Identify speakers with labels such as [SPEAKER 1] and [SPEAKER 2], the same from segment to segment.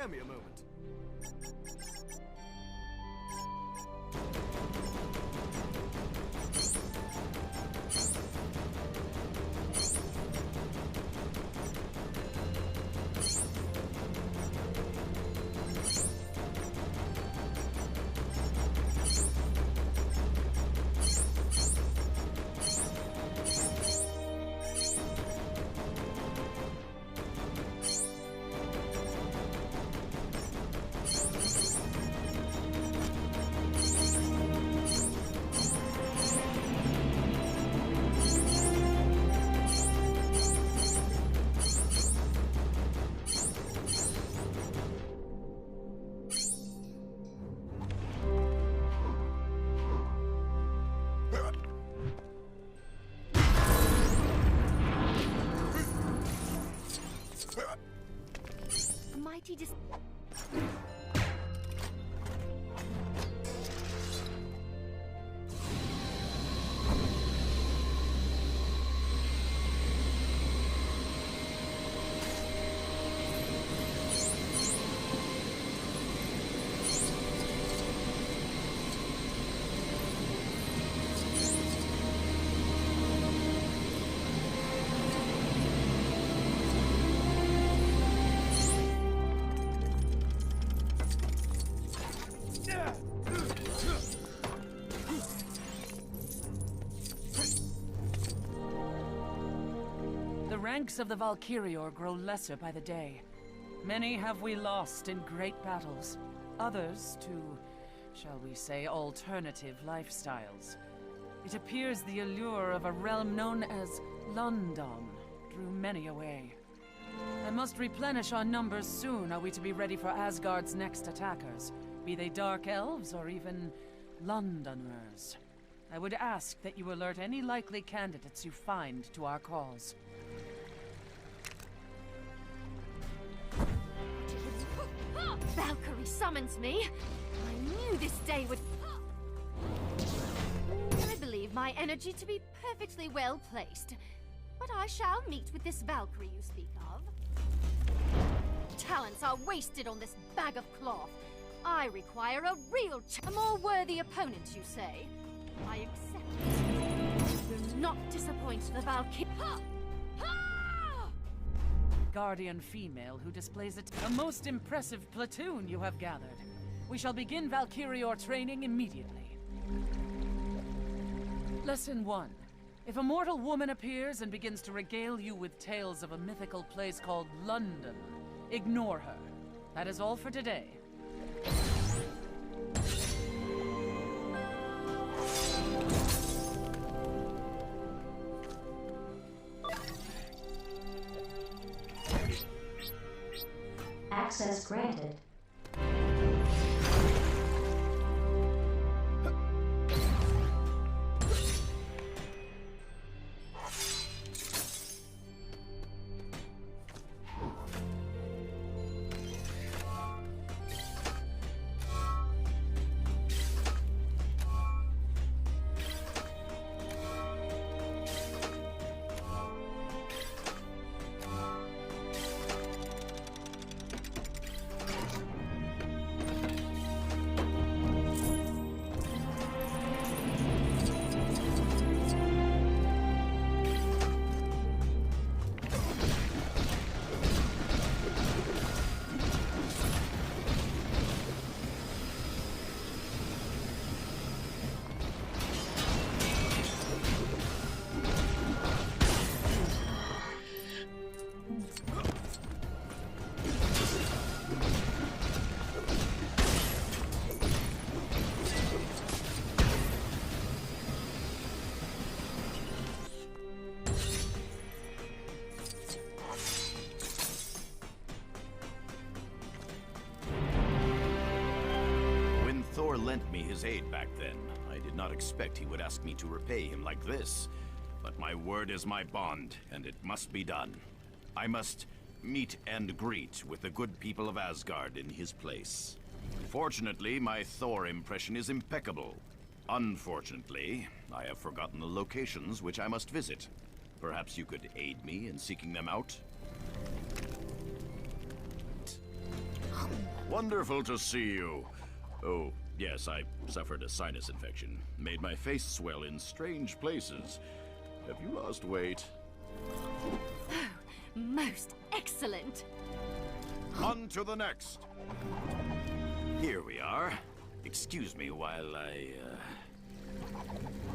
[SPEAKER 1] Spare me a moment.
[SPEAKER 2] Mighty
[SPEAKER 3] The ranks of the Valkyrior grow lesser by the day. Many have we lost in great battles. Others to, shall we say, alternative lifestyles. It appears the allure of a realm known as London drew many away. I must replenish our numbers soon, are we to be ready for Asgard's next attackers, be they dark elves or even Londoners. I would ask that you alert any likely candidates you find to our cause.
[SPEAKER 2] Valkyrie summons me. I knew this day would... I believe my energy to be perfectly well placed. But I shall meet with this Valkyrie you speak of. Talents are wasted on this bag of cloth. I require a real a more worthy opponent, you say? I accept. Do not disappoint the Valkyrie.
[SPEAKER 3] Guardian female who displays a most impressive platoon you have gathered. We shall begin Valkyrior training immediately. Lesson 1. If a mortal woman appears and begins to regale you with tales of a mythical place called London, ignore her. That is all for today.
[SPEAKER 4] Access granted.
[SPEAKER 5] Lent me his aid back then. I did not expect he would ask me to repay him like this. But my word is my bond, and it must be done. I must meet and greet with the good people of Asgard in his place. Fortunately, my Thor impression is impeccable. Unfortunately, I have forgotten the locations which I must visit. Perhaps you could aid me in seeking them out? Wonderful to see you. Oh, yes, I suffered a sinus infection. Made my face swell in strange places. Have you lost weight?
[SPEAKER 2] Most excellent.
[SPEAKER 5] On to the next. Here we are. Excuse me while I,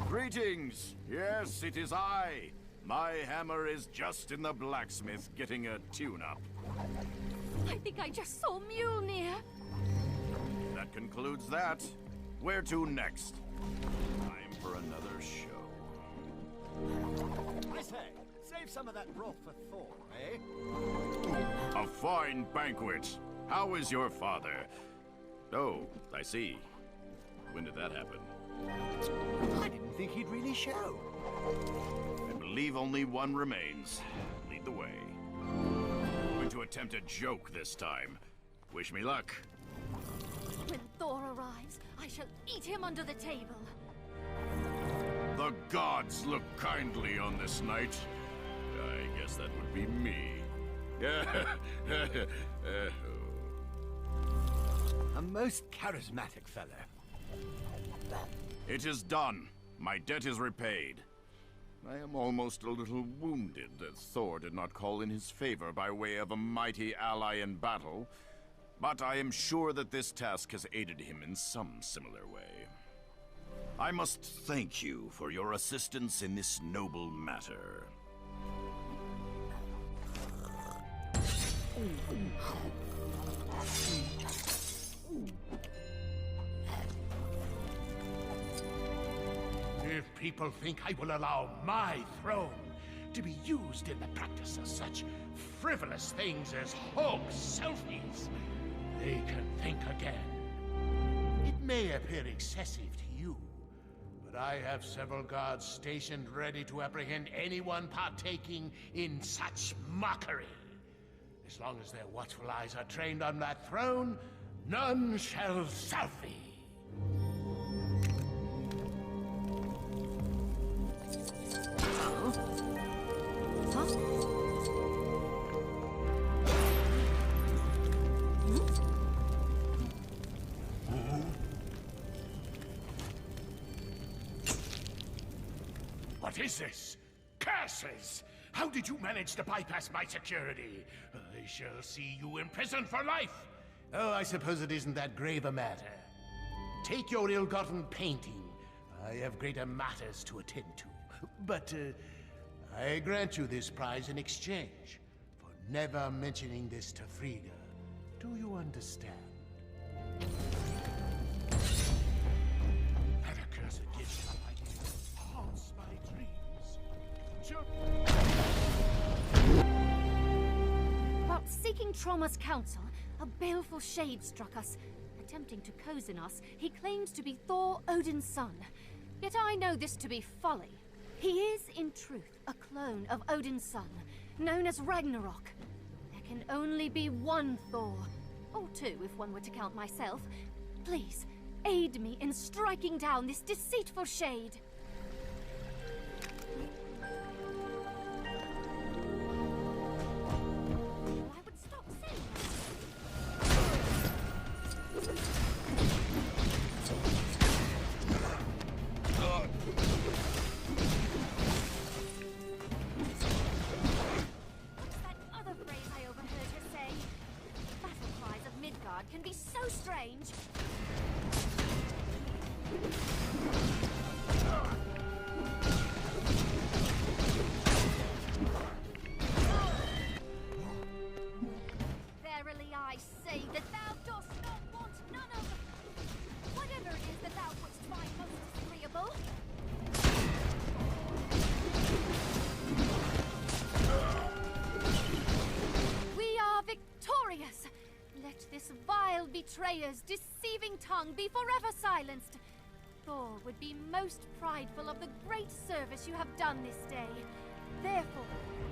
[SPEAKER 5] Greetings! Yes, it is I. My hammer is just in the blacksmith getting a tune-up.
[SPEAKER 2] I think I just saw Mjolnir.
[SPEAKER 5] That concludes that. Where to next? Time for another show.
[SPEAKER 1] I say, save some of that broth for Thor, eh?
[SPEAKER 5] A fine banquet. How is your father? Oh, I see. When did that happen?
[SPEAKER 1] I didn't think he'd really show.
[SPEAKER 5] I believe only one remains. Lead the way. Going to attempt a joke this time. Wish me luck.
[SPEAKER 2] When Thor arrives, I shall eat him under the table.
[SPEAKER 5] The gods look kindly on this night. I guess that would be me.
[SPEAKER 1] A most charismatic fella.
[SPEAKER 5] It is done. My debt is repaid. I am almost a little wounded that Thor did not call in his favor by way of a mighty ally in battle, but I am sure that this task has aided him in some similar way. I must thank you for your assistance in this noble matter.
[SPEAKER 6] If people think I will allow my throne to be used in the practice of such frivolous things as Hulk selfies, they can think again. It may appear excessive to you, but I have several guards stationed ready to apprehend anyone partaking in such mockery. As long as their watchful eyes are trained on that throne, none shall selfie. What is this? Curses! How did you manage to bypass my security? I shall see you imprisoned for life! Oh, I suppose it isn't that grave a matter. Take your ill-gotten painting. I have greater matters to attend to. But, I grant you this prize in exchange for never mentioning this to Frigga. Do you understand? That accursed gift haunts my dreams.
[SPEAKER 2] While seeking Trauma's counsel, a baleful shade struck us. Attempting to cozen us, he claims to be Thor, Odin's son. Yet I know this to be folly. He is, in truth, a clone of Odin's son, known as Ragnarok. There can only be one Thor, or two if one were to count myself. Please, aid me in striking down this deceitful shade. I would stop saying What's that other phrase I overheard her say? Battle cries of Midgard can be so strange. Verily I say that thou dost not want none of whatever it is that thou wouldst find most disagreeable. We are victorious! Let this vile betrayer's deceiving tongue be forever silenced. Thor would be most prideful of the great service you have done this day. Therefore,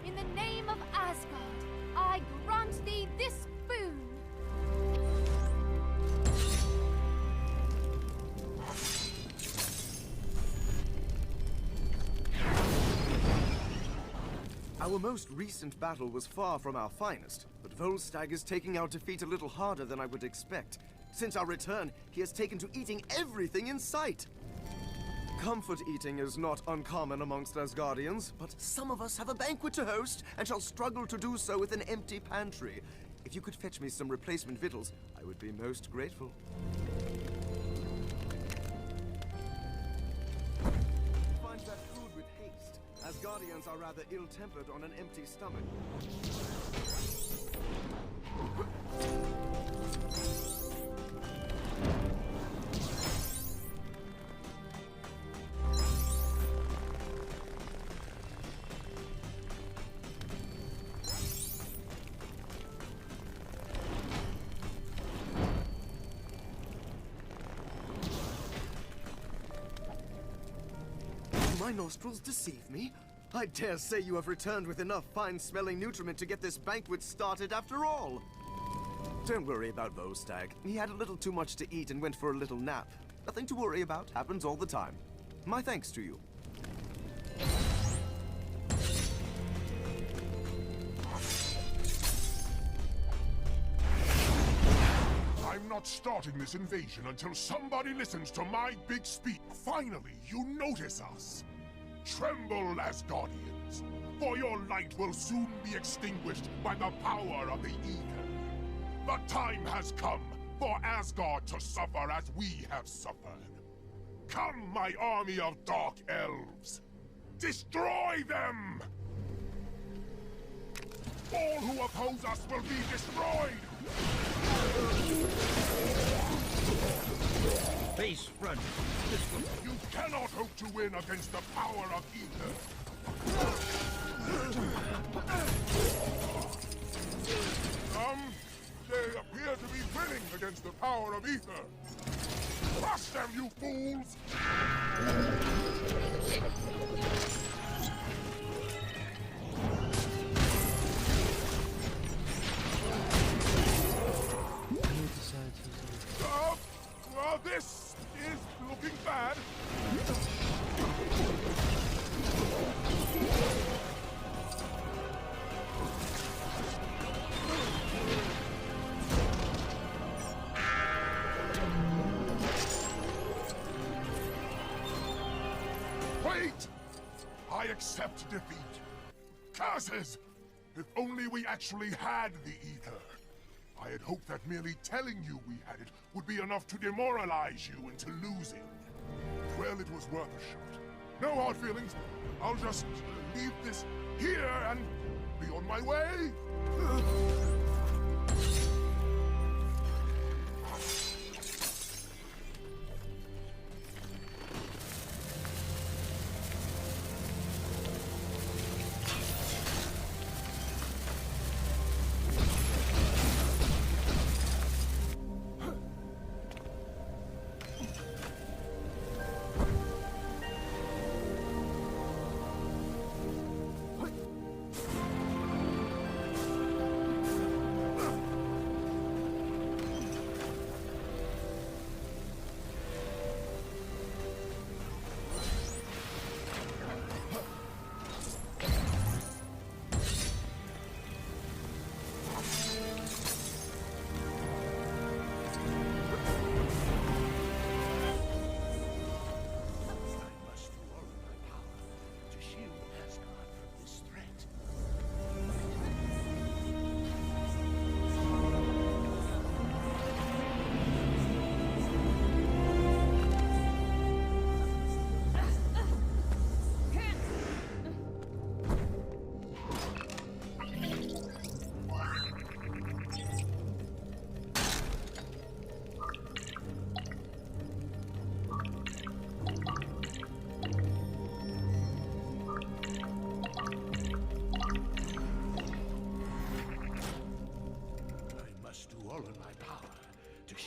[SPEAKER 2] in the name of Asgard, I grant thee this boon.
[SPEAKER 7] Our most recent battle was far from our finest, but Volstagg is taking our defeat a little harder than I would expect. Since our return, he has taken to eating everything in sight. Comfort eating is not uncommon amongst Asgardians, but some of us have a banquet to host and shall struggle to do so with an empty pantry. If you could fetch me some replacement victuals, I would be most grateful. Find that food with haste. Asgardians are rather ill-tempered on an empty stomach. My nostrils deceive me? I dare say you have returned with enough fine-smelling nutriment to get this banquet started after all. Don't worry about Volstagg. He had a little too much to eat and went for a little nap. Nothing to worry about. Happens all the time. My thanks to you.
[SPEAKER 6] I'm not starting this invasion until somebody listens to my big speech. Finally, you notice us. Tremble, Asgardians, for your light will soon be extinguished by the power of the Ether. The time has come for Asgard to suffer as we have suffered. Come, my army of dark elves. Destroy them! All who oppose us will be destroyed!
[SPEAKER 1] Face front.
[SPEAKER 6] You cannot hope to win against the power of Ether. They appear to be winning against the power of Ether. Crush them, you fools! This is looking bad. Wait! I accept defeat. Curses! If only we actually had the Ether. I had hoped that merely telling you we had it would be enough to demoralize you into losing. Well, it was worth a shot. No hard feelings. I'll just leave this here and be on my way.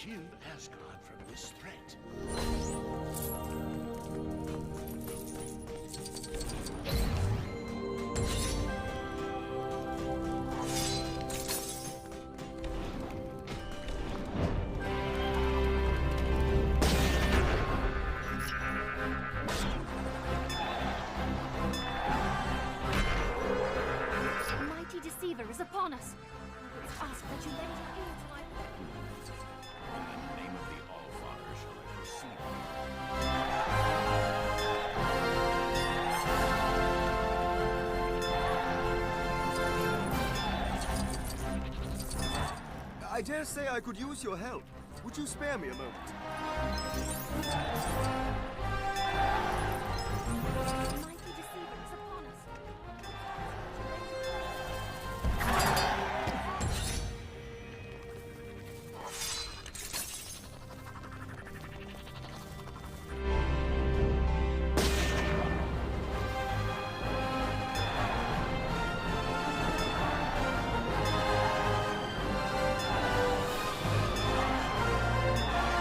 [SPEAKER 6] shield Asgard from this threat.
[SPEAKER 2] deceiver is upon us. Let's ask that you lend your ear to my...
[SPEAKER 5] In the name of the All-Father shall I proceed.
[SPEAKER 7] I dare say I could use your help. Would you spare me a moment?
[SPEAKER 2] The mighty deceiver is upon us.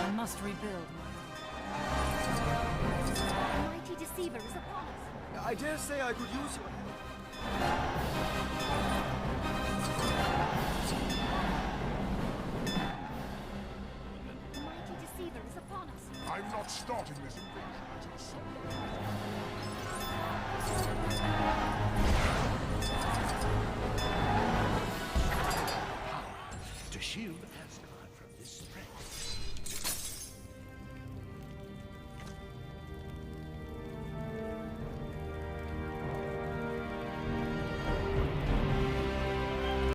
[SPEAKER 3] I must rebuild.
[SPEAKER 2] The mighty deceiver is upon us.
[SPEAKER 7] I dare say I could use your help.
[SPEAKER 2] The mighty deceiver is upon us.
[SPEAKER 6] I'm not starting this invasion until somebody... Power to shield